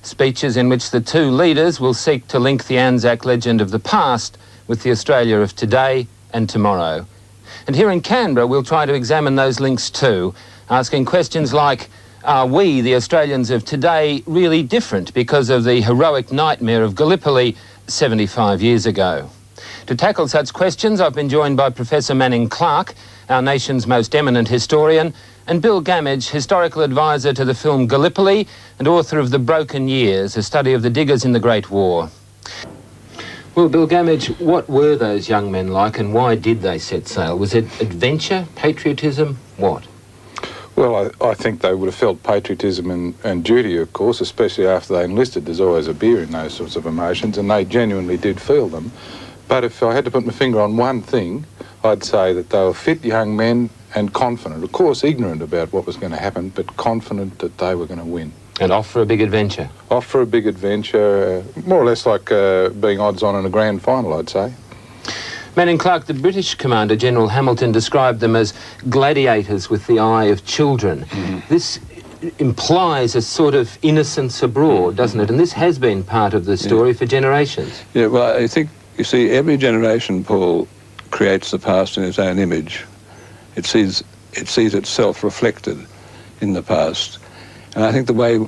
speeches in which the two leaders will seek to link the Anzac legend of the past with the Australia of today and tomorrow. And here in Canberra, we'll try to examine those links too, asking questions like, are we, the Australians of today, really different because of the heroic nightmare of Gallipoli 75 years ago? To tackle such questions, I've been joined by Professor Manning Clark, our nation's most eminent historian, and Bill Gammage, historical advisor to the film Gallipoli and author of The Broken Years, a study of the diggers in the Great War. Well, Bill Gammage, what were those young men like and why did they set sail? Was it adventure, patriotism, what? Well, I think they would have felt patriotism and duty, of course, especially after they enlisted. There's always a beer in those sorts of emotions, and they genuinely did feel them. But if I had to put my finger on one thing, I'd say that they were fit young men and confident. Of course, ignorant about what was going to happen, but confident that they were going to win. And off for a big adventure? Off for a big adventure, more or less like being odds-on in a grand final, I'd say. Manning Clark, the British commander, General Hamilton, described them as gladiators with the eye of children. This implies a sort of innocence abroad, doesn't it? And this has been part of the story for generations. Yeah, well, I think, you see, every generation, Paul, creates the past in its own image. It sees itself reflected in the past. And I think the way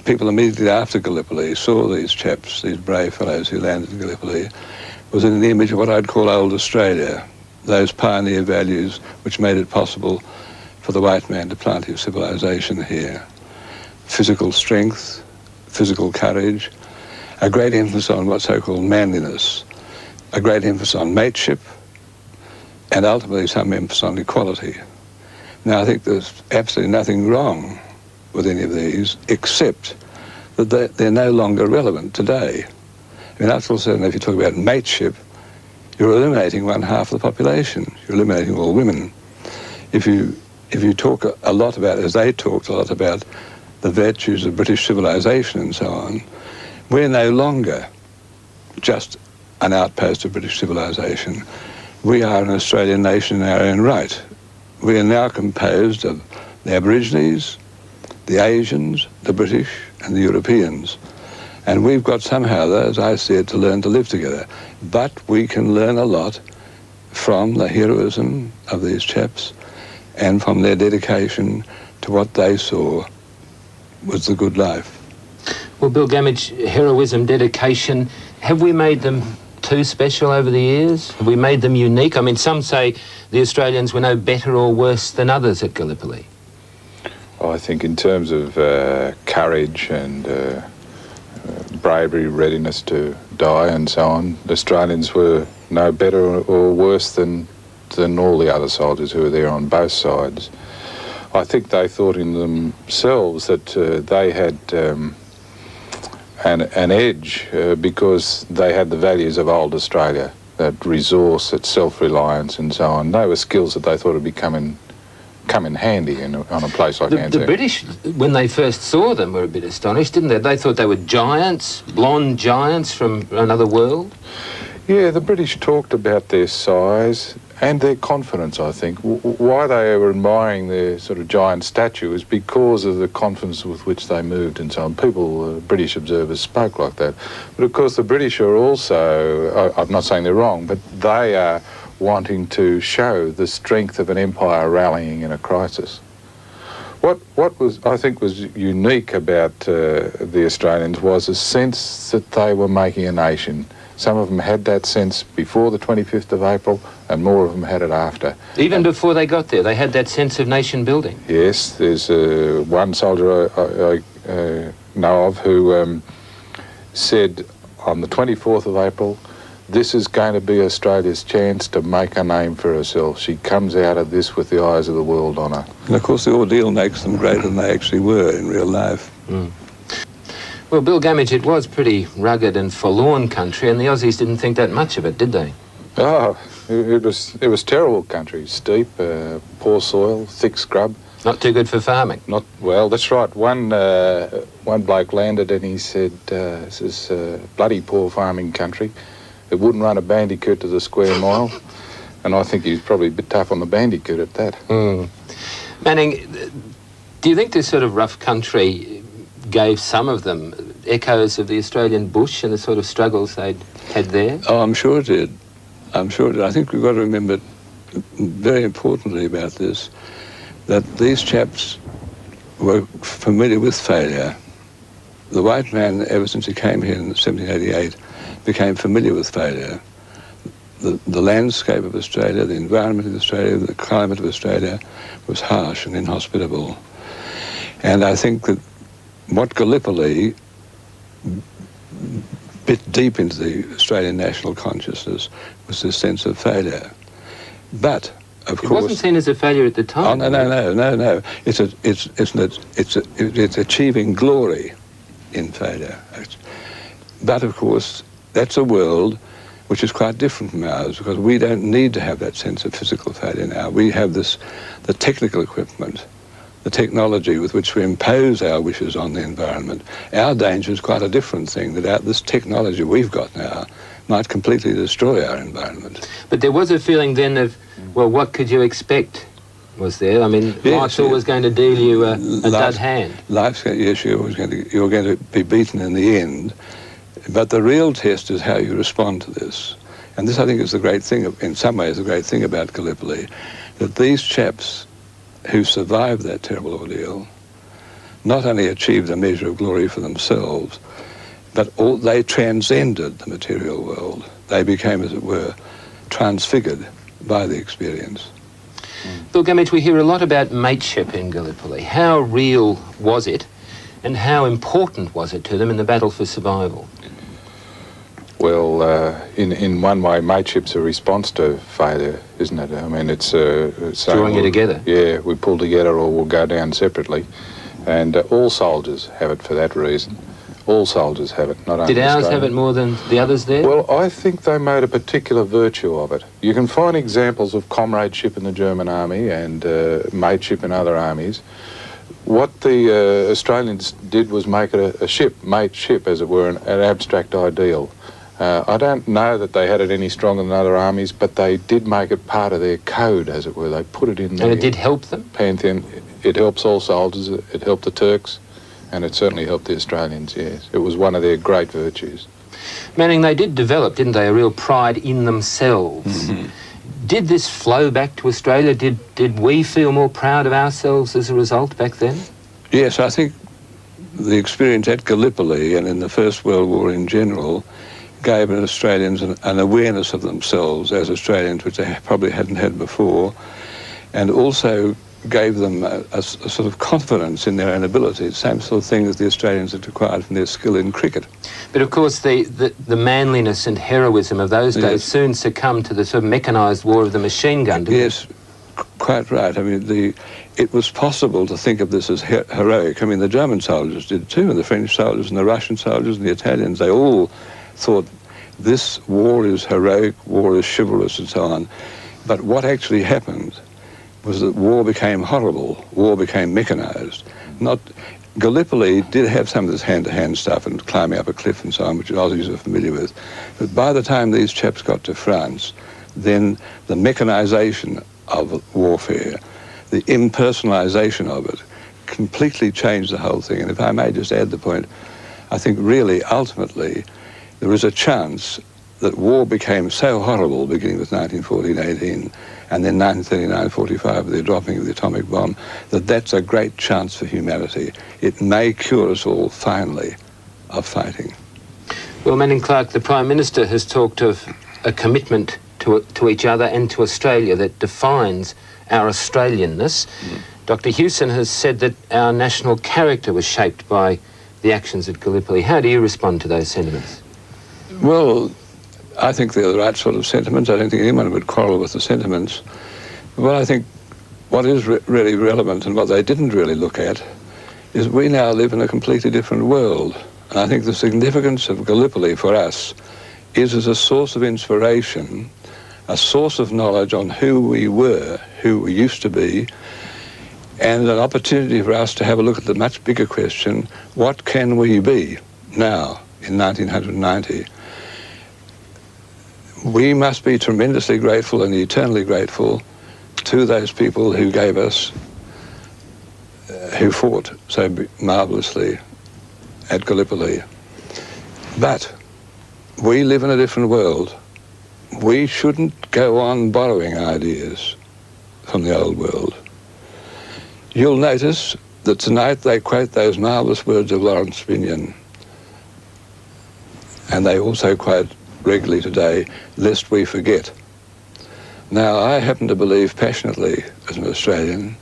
people immediately after Gallipoli saw these chaps, these brave fellows who landed in Gallipoli, was in the image of what I'd call old Australia, those pioneer values which made it possible for the white man to plant his civilization here. Physical strength, physical courage, a great emphasis on what's so-called manliness, a great emphasis on mateship, and ultimately some emphasis on equality. Now, I think there's absolutely nothing wrong with any of these, except that they're no longer relevant today. I mean, after all, certainly, if you talk about mateship, you're eliminating one half of the population. You're eliminating all women. If you talk a lot about, as they talked a lot about, the virtues of British civilization and so on, we're no longer just an outpost of British civilization. We are an Australian nation in our own right. We are now composed of the Aborigines, the Asians, the British, and the Europeans. And we've got somehow, as I see it, to learn to live together. But we can learn a lot from the heroism of these chaps and from their dedication to what they saw was the good life. Well, Bill Gammage, heroism, dedication, have we made them too special over the years? Have we made them unique? I mean, some say the Australians were no better or worse than others at Gallipoli. I think in terms of courage and bravery, readiness to die and so on, the Australians were no better or worse than all the other soldiers who were there on both sides. I think they thought in themselves that they had an edge because they had the values of old Australia, that resource, that self-reliance and so on. They were skills that they thought would be come in handy on a place like Anzac. The British, when they first saw them, were a bit astonished, didn't they? They thought they were giants, blonde giants from another world. Yeah, the British talked about their size and their confidence, I think. Why they were admiring their sort of giant statue is because of the confidence with which they moved and so on. People, British observers, spoke like that. But of course the British are also, I'm not saying they're wrong, but they are wanting to show the strength of an empire rallying in a crisis. What was, I think, was unique about the Australians was a sense that they were making a nation. Some of them had that sense before the 25th of April, and more of them had it after. Even before they got there, they had that sense of nation building. Yes, there's one soldier I know of who said on the 24th of April, this is going to be Australia's chance to make a name for herself. She comes out of this with the eyes of the world on her. And of course the ordeal makes them greater than they actually were in real life. Well, Bill Gammage, it was pretty rugged and forlorn country, and the Aussies didn't think that much of it, did they? Oh, it was terrible country. Steep, poor soil, thick scrub. Not too good for farming. Not well. That's right. One bloke landed and he said, "This is bloody poor farming country. It wouldn't run a bandicoot to the square mile." And I think he's probably a bit tough on the bandicoot at that. Manning, do you think this sort of rough country gave some of them echoes of the Australian bush and the sort of struggles they'd had there? Oh, I'm sure it did. I'm sure it did. I think we've got to remember very importantly about this, that these chaps were familiar with failure. The white man, ever since he came here in 1788, became familiar with failure. The landscape of Australia, the environment of Australia, the climate of Australia was harsh and inhospitable. And I think that what Gallipoli bit deep into the Australian national consciousness was this sense of failure. But, of course... It wasn't seen as a failure at the time. Oh, no. It's achieving glory in failure. But, of course, that's a world which is quite different from ours, because we don't need to have that sense of physical failure now. We have the technical equipment, the technology with which we impose our wishes on the environment. Our danger is quite a different thing, that this technology we've got now might completely destroy our environment. But there was a feeling then of, well, what could you expect, was there? I mean, life's always going to deal you a dud hand. Yes, you're going to be beaten in the end. But the real test is how you respond to this. And this, I think, is the great thing, in some ways, the great thing about Gallipoli, that these chaps who survived that terrible ordeal not only achieved a measure of glory for themselves, but they transcended the material world. They became, as it were, transfigured by the experience. Bill Gammage, we hear a lot about mateship in Gallipoli. How real was it, and how important was it to them in the battle for survival? Well, in one way, mateship's a response to failure, isn't it? I mean, it's drawing you together. Yeah, we pull together or we'll go down separately. And all soldiers have it for that reason. All soldiers have it, not only Did ours have it more than the others there? Well, I think they made a particular virtue of it. You can find examples of comradeship in the German army and mateship in other armies. What the Australians did was make it a ship, mateship, as it were, an abstract ideal. I don't know that they had it any stronger than other armies, but they did make it part of their code, as it were. They put it in there. And it did help them? Pantheon. It helps all soldiers. It helped the Turks, and it certainly helped the Australians, yes. It was one of their great virtues. Manning, they did develop, didn't they, a real pride in themselves. Mm-hmm. Did this flow back to Australia? Did we feel more proud of ourselves as a result back then? Yes, I think the experience at Gallipoli and in the First World War in general gave Australians an awareness of themselves as Australians, which they probably hadn't had before, and also gave them a sort of confidence in their own abilities, same sort of thing as the Australians had acquired from their skill in cricket. But of course the manliness and heroism of those days soon succumbed to the sort of mechanised war of the machine gun, didn't it? Quite right. I mean, it was possible to think of this as heroic. I mean, the German soldiers did too, and the French soldiers and the Russian soldiers and the Italians, they all thought this war is heroic, war is chivalrous and so on. But what actually happened was that war became horrible, war became mechanised. Gallipoli did have some of this hand-to-hand stuff and climbing up a cliff and so on, which Aussies are familiar with. But by the time these chaps got to France, then the mechanisation of warfare, the impersonalisation of it, completely changed the whole thing. And if I may just add the point, I think really, ultimately, there is a chance that war became so horrible, beginning with 1914-18, and then 1939-45, with the dropping of the atomic bomb, that's a great chance for humanity. It may cure us all, finally, of fighting. Well, Manning Clark, the Prime Minister has talked of a commitment to each other and to Australia that defines our Australianness. Dr. Hewson has said that our national character was shaped by the actions at Gallipoli. How do you respond to those sentiments? Well, I think they're the right sort of sentiments. I don't think anyone would quarrel with the sentiments. But I think what is really relevant and what they didn't really look at is we now live in a completely different world. And I think the significance of Gallipoli for us is as a source of inspiration, a source of knowledge on who we were, who we used to be, and an opportunity for us to have a look at the much bigger question, what can we be now in 1990? We must be tremendously grateful and eternally grateful to those people who gave us, who fought so marvellously at Gallipoli. But we live in a different world. We shouldn't go on borrowing ideas from the old world. You'll notice that tonight they quote those marvellous words of Lawrence Binion, and they also quote regularly today, lest we forget. Now, I happen to believe passionately, as an Australian,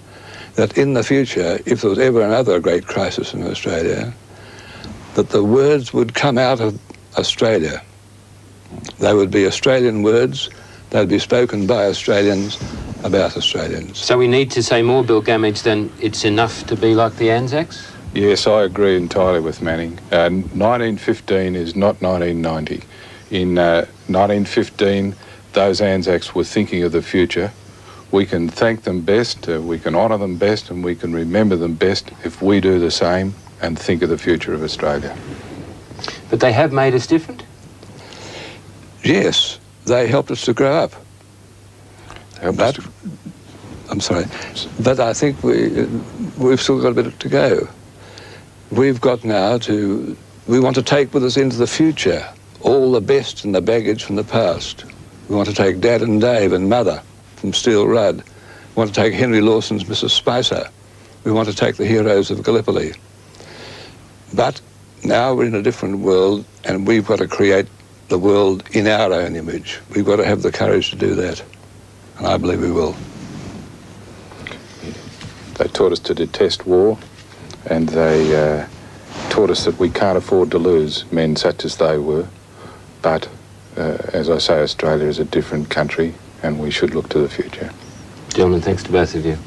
that in the future, if there was ever another great crisis in Australia, that the words would come out of Australia. They would be Australian words, they'd be spoken by Australians about Australians. So we need to say more, Bill Gammage, than it's enough to be like the Anzacs? Yes, I agree entirely with Manning. 1915 is not 1990. In 1915, those Anzacs were thinking of the future. We can thank them best, we can honour them best, and we can remember them best if we do the same and think of the future of Australia. But they have made us different? Yes, they helped us to grow up. But, I'm sorry, but I think we've still got a bit to go. We've got now to, we want to take with us into the future all the best and the baggage from the past. We want to take Dad and Dave and Mother from Steel Rudd. We want to take Henry Lawson's Mrs. Spicer. We want to take the heroes of Gallipoli. But now we're in a different world, and we've got to create the world in our own image. We've got to have the courage to do that, and I believe we will. They taught us to detest war, and they taught us that we can't afford to lose men such as they were. But, as I say, Australia is a different country, and we should look to the future. Gentlemen, thanks to both of you.